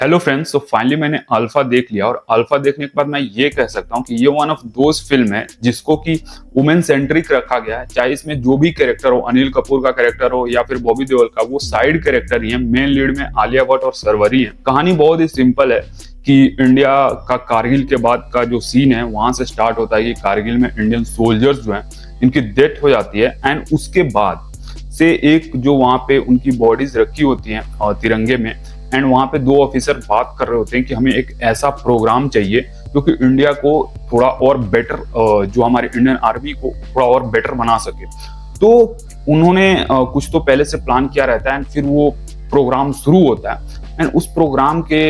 Hello friends, तो finally मैंने alpha देख लिया और अल्फा देखने के बाद मैं ये कह सकता हूँ कि ये वन ऑफ दोज फिल्म है जिसको कि वुमेन सेंट्रिक रखा गया है। चाहे इसमें जो भी कैरेक्टर हो, अनिल कपूर का कैरेक्टर हो या फिर बॉबी देओल का, वो साइड कैरेक्टर ही है। मेन लीड में आलिया भट्ट और सरवरी है। कहानी बहुत ही सिंपल है कि इंडिया का कारगिल के बाद का जो सीन है वहां से स्टार्ट होता है कि कारगिल में इंडियन सोल्जर्स जो हैं इनकी डेथ हो जाती है। एंड उसके बाद से एक जो वहां पे उनकी बॉडीज रखी होती हैं तिरंगे में, एंड वहां पे दो ऑफिसर बात कर रहे होते हैं कि हमें एक ऐसा प्रोग्राम चाहिए जो कि इंडिया को थोड़ा और बेटर, जो हमारे इंडियन आर्मी को थोड़ा और बेटर बना सके। तो उन्होंने कुछ तो पहले से प्लान किया रहता है एंड फिर वो प्रोग्राम शुरू होता है। एंड उस प्रोग्राम के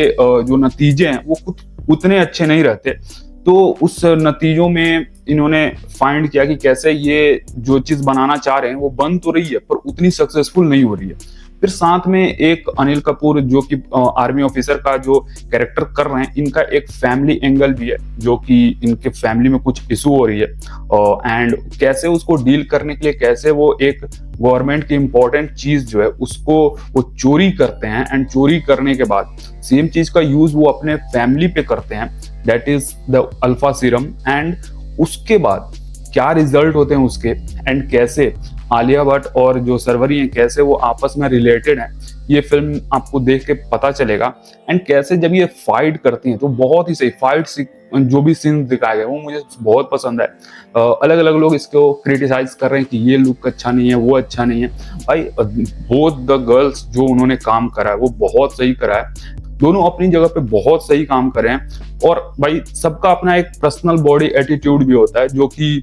जो नतीजे हैं वो कुछ उतने अच्छे नहीं रहते। तो उस नतीजों में इन्होंने फाइंड किया कि कैसे ये जो चीज बनाना चाह रहे हैं वो बन तो रही है पर उतनी सक्सेसफुल नहीं हो रही है। फिर साथ में एक अनिल कपूर जो कि आर्मी ऑफिसर का जो कैरेक्टर कर रहे हैं, इनका एक फैमिली एंगल भी है जो कि इनके फैमिली में कुछ इशू हो रही है एंड कैसे उसको डील करने के लिए कैसे वो एक गवर्नमेंट की इंपॉर्टेंट चीज जो है उसको वो चोरी करते हैं। एंड चोरी करने के बाद सेम चीज का यूज वो अपने फैमिली पे करते हैं, that is the alpha serum. And उसके बाद क्या रिजल्ट होते हैं उसके, एंड कैसे आलिया भट्ट और जो सरवरी हैं कैसे वो आपस में रिलेटेड हैं, ये फिल्म आपको देख के पता चलेगा। एंड कैसे जब ये फाइट करती हैं तो बहुत ही सही फाइट जो भी सीन दिखाए गए वो मुझे बहुत पसंद है। अलग अलग लोग इसको क्रिटिसाइज कर रहे हैं कि ये लुक अच्छा नहीं है, वो अच्छा नहीं है। भाई बोथ द गर्ल्स जो उन्होंने काम करा है वो बहुत सही करा है। दोनों अपनी जगह पे बहुत सही काम कर रहे हैं। और भाई सबका अपना एक पर्सनल बॉडी एटीट्यूड भी होता है जो कि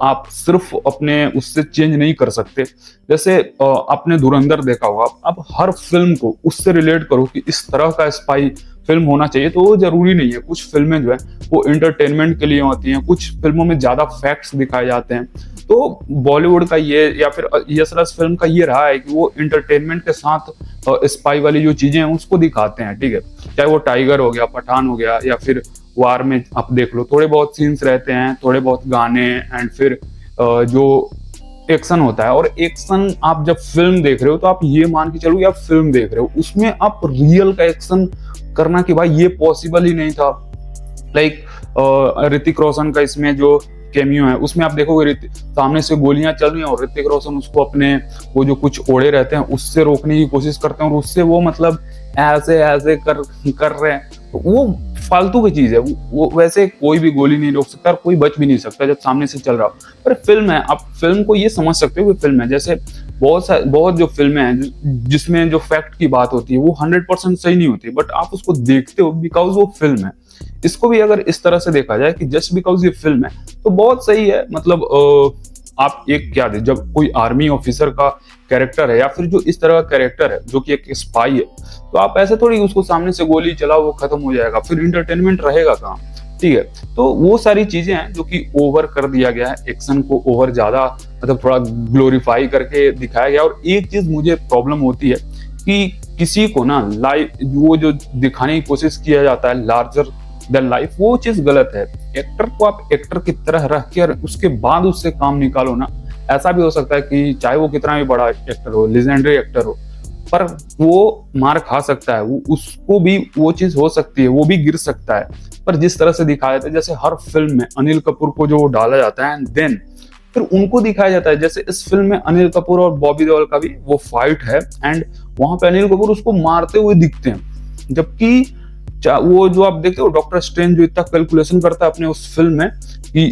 आप सिर्फ अपने उससे चेंज नहीं कर सकते। जैसे आपने धुरंधर देखा होगा, आप हर फिल्म को उससे रिलेट करो कि इस तरह का स्पाई फिल्म होना चाहिए, तो वो जरूरी नहीं है। कुछ फिल्में जो है वो इंटरटेनमेंट के लिए होती हैं, कुछ फिल्मों में ज्यादा फैक्ट्स दिखाए जाते हैं। तो बॉलीवुड का ये या फिर यश राज फिल्म का ये रहा है कि वो इंटरटेनमेंट के साथ स्पाई वाली जो चीजें हैं उसको दिखाते हैं, ठीक है। चाहे वो टाइगर हो गया, पठान हो गया, या फिर वार में आप देख लो थोड़े बहुत सीन्स रहते हैं, थोड़े बहुत गाने, एंड फिर जो एक्शन होता है। और एक्शन आप जब फिल्म देख रहे हो तो आप ये मान के चलो कि आप फिल्म देख रहे हो, उसमें आप रियल का एक्शन करना कि भाई ये पॉसिबल ही नहीं था। लाइक ऋतिक रोशन का इसमें जो कैमियो है उसमें आप देखोगे सामने से गोलियां चल रही हैं और ऋतिक रोशन उसको अपने वो जो कुछ ओढ़े रहते हैं उससे रोकने की कोशिश करते हैं और उससे वो मतलब ऐसे ऐसे कर रहे हैं। तो वो फालतू की चीज है। वो वैसे कोई भी गोली नहीं रोक सकता और कोई बच भी नहीं सकता जब सामने से चल रहा हो। पर फिल्म है, आप फिल्म को ये समझ सकते हो कि फिल्म है। जैसे बहुत जो फिल्में हैं जिसमें जो फैक्ट की बात होती है वो 100% सही नहीं होती, बट आप उसको देखते हो बिकॉज वो फिल्म है। इसको भी अगर इस तरह से देखा जाए कि जस्ट बिकॉज ये फिल्म है तो बहुत सही है। मतलब आप एक क्या दे, जब कोई आर्मी ऑफिसर का कैरेक्टर है या फिर जो इस तरह का कैरेक्टर है जो कि एक स्पाई है, तो आप ऐसे थोड़ी उसको सामने से गोली चलाओ वो खत्म हो जाएगा, फिर इंटरटेनमेंट रहेगा कहाँ, ठीक है। तो वो सारी चीजें हैं जो कि ओवर कर दिया गया है, एक्शन को ओवर ज्यादा मतलब थोड़ा ग्लोरीफाई करके दिखाया गया। और एक चीज मुझे प्रॉब्लम होती है कि किसी को ना लाइव वो जो दिखाने की कोशिश किया जाता है लार्जर देन लाइफ, वो चीज गलत है। एक्टर को आप एक्टर की तरह रख के उसके बाद उससे काम निकालो ना। ऐसा भी हो सकता है कि चाहे वो कितना भी बड़ा एक्टर हो, लेजेंडरी एक्टर हो, पर वो मार खा सकता है, वो उसको भी वो चीज हो सकती है, वो भी गिर सकता है। पर जिस तरह से दिखाया जाता है, जैसे हर फिल्म में अनिल कपूर को जो डाला जाता है एंड देन फिर उनको दिखाया जाता है। जैसे इस फिल्म में अनिल कपूर और बॉबी देओल का भी वो फाइट है एंड वहां पे अनिल कपूर उसको मारते हुए दिखते हैं, जबकि वो जो आप देखते हो डॉक्टर स्ट्रेंज जो इतना कैलकुलेशन करता है अपने उस फिल्म में कि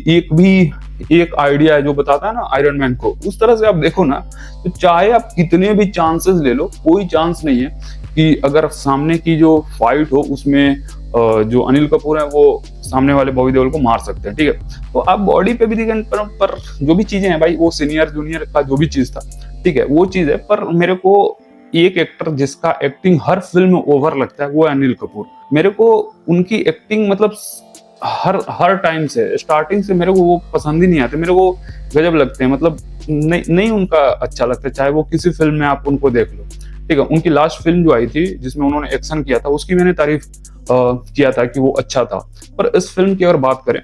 एक आइडिया है जो बताता है ना आयरन मैन को, उस तरह से आप देखो ना तो चाहे आप कितने भी चांसेस ले लो कोई चांस नहीं है कि अगर सामने की जो फाइट हो उसमें जो अनिल कपूर है वो सामने वाले बॉबी देओल को मार सकते हैं, ठीक है। तो आप बॉडी पे भी देखें पर जो भी चीजें हैं भाई वो सीनियर जूनियर का जो भी चीज था, ठीक है, वो चीज है। पर मेरे को एक एक्टर जिसका एक्टिंग हर फिल्म में ओवर लगता है वो है अनिल कपूर। मेरे को उनकी एक्टिंग मतलब हर टाइम से स्टार्टिंग से मेरे को वो पसंद ही नहीं आते, मेरे को गजब लगते हैं। मतलब नहीं उनका अच्छा लगता, चाहे वो किसी फिल्म में आप उनको देख लो, ठीक है। उनकी लास्ट फिल्म जो आई थी जिसमें उन्होंने एक्शन किया था उसकी मैंने तारीफ किया था कि वो अच्छा था। पर इस फिल्म की अगर बात करें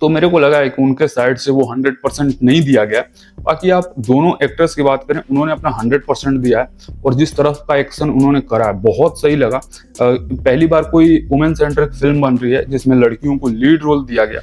तो मेरे को लगा है कि उनके साइड से वो 100% नहीं दिया गया। बाकी आप दोनों एक्टर्स की बात करें, उन्होंने अपना 100% दिया है और जिस तरह का एक्शन उन्होंने करा है बहुत सही लगा। पहली बार कोई वुमेन सेंट्रिक फिल्म बन रही है जिसमें लड़कियों को लीड रोल दिया गया।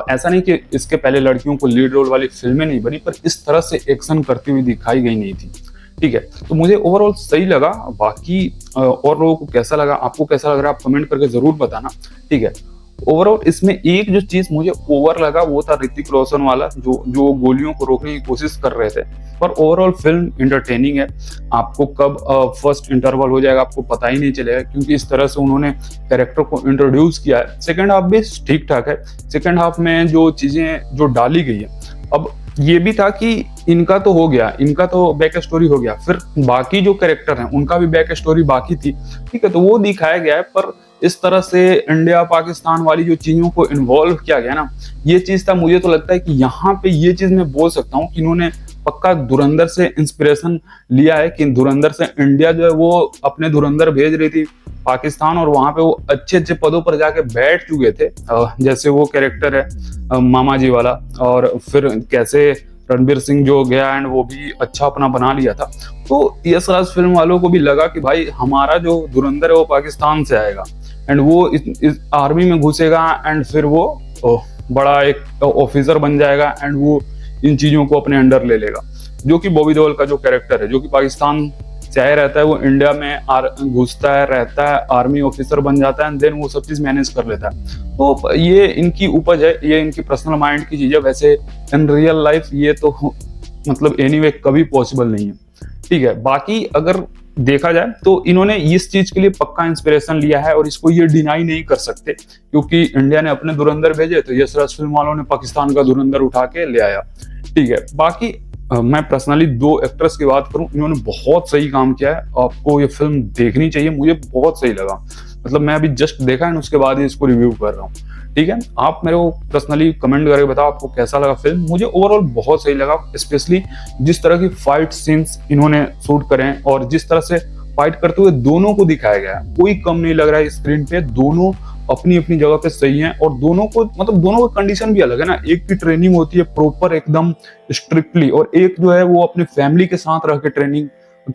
ऐसा नहीं कि इसके पहले लड़कियों को लीड रोल वाली फिल्में नहीं बनी, पर इस तरह से एक्शन करती हुई दिखाई गई नहीं थी। ठीक है, तो मुझे ओवरऑल सही लगा। बाकी और लोगों को कैसा लगा, आपको कैसा लग रहा है, आप कमेंट करके जरूर बताना। ठीक है, ओवरऑल इसमें एक जो चीज मुझे ओवर लगा वो था ऋतिक रोशन वाला, जो गोलियों को रोकने की कोशिश कर रहे थे। पर ओवरऑल फिल्म इंटरटेनिंग है। आपको कब फर्स्ट इंटरवल हो जाएगा आपको पता ही नहीं चलेगा, क्योंकि इस तरह से उन्होंने कैरेक्टर को इंट्रोड्यूस किया है। सेकेंड हाफ भी ठीक ठाक है। सेकेंड हाफ में जो चीजें जो डाली गई है, अब ये भी था कि इनका तो हो गया, इनका तो बैक स्टोरी हो गया, फिर बाकी जो कैरेक्टर हैं उनका भी बैक स्टोरी बाकी थी। ठीक है, तो वो दिखाया गया है। पर इस तरह से इंडिया पाकिस्तान वाली जो चीजों को इन्वॉल्व किया गया ना, ये चीज था। मुझे तो लगता है कि यहाँ पे ये चीज मैं बोल सकता हूँ कि इन्होंने पक्का धुरंधर से इंस्पिरेशन लिया है, कि धुरंधर से इंडिया जो है वो अपने धुरंधर भेज रही थी पाकिस्तान, और वहां पे वो अच्छे अच्छे पदों पर जाके बैठ चुके थे। जैसे वो कैरेक्टर है मामा जी वाला, और फिर कैसे रणबीर सिंह जो गया एंड वो भी अच्छा अपना बना लिया था। तो यश राज फिल्म वालों को भी लगा कि भाई हमारा जो धुरंधर है वो पाकिस्तान से आएगा एंड वो इस आर्मी में घुसेगा एंड फिर वो बड़ा एक ऑफिसर बन जाएगा एंड वो इन चीजों को अपने अंडर ले लेगा। जो कि बॉबी देओल का जो कैरेक्टर है, जो कि पाकिस्तान से आया रहता है, वो इंडिया में घुसता है, रहता है, आर्मी ऑफिसर बन जाता है एंड देन वो सब चीज मैनेज कर लेता है। तो ये इनकी उपज है, ये इनकी पर्सनल माइंड की चीज है। वैसे इन रियल लाइफ ये तो मतलब एनीवे कभी पॉसिबल नहीं है। ठीक है, बाकी अगर देखा जाए तो इन्होंने इस चीज के लिए पक्का इंस्पिरेशन लिया है और इसको ये डिनाई नहीं कर सकते, क्योंकि इंडिया ने अपने धुरंधर भेजे तो यश राज फिल्म वालों ने पाकिस्तान का धुरंधर उठा के ले आया। ठीक है, बाकी मैं पर्सनली दो एक्टर्स की बात करूं, इन्होंने बहुत सही काम किया है। आपको ये फिल्म देखनी चाहिए, मुझे बहुत सही लगा। मतलब मैं अभी जस्ट देखा है उसके बाद ही इसको रिव्यू कर रहा हूँ। ठीक है, आप मेरे को पर्सनली कमेंट करके बताओ आपको कैसा लगा फिल्म। मुझे ओवरऑल बहुत सही लगा, स्पेशली जिस तरह की फाइट सीन्स इन्होंने शूट करे हैं और जिस तरह से फाइट करते हुए दोनों को दिखाया गया है, कोई कम नहीं लग रहा है स्क्रीन पे। दोनों अपनी अपनी जगह पे सही हैं और दोनों को मतलब दोनों का कंडीशन भी अलग है ना। एक की ट्रेनिंग होती है प्रॉपर एकदम स्ट्रिक्टली, और एक जो है वो अपने फैमिली के साथ रह के ट्रेनिंग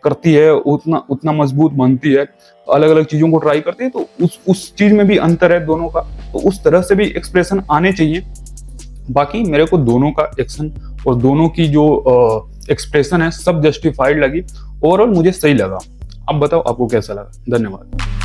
करती है, उतना मजबूत बनती है, अलग अलग चीजों को ट्राई करती है। तो उस चीज में भी अंतर है दोनों का, तो उस तरह से भी एक्सप्रेशन आने चाहिए। बाकी मेरे को दोनों का एक्शन और दोनों की जो एक्सप्रेशन है सब जस्टिफाइड लगी। ओवरऑल मुझे सही लगा। अब बताओ आपको कैसा लगा। धन्यवाद।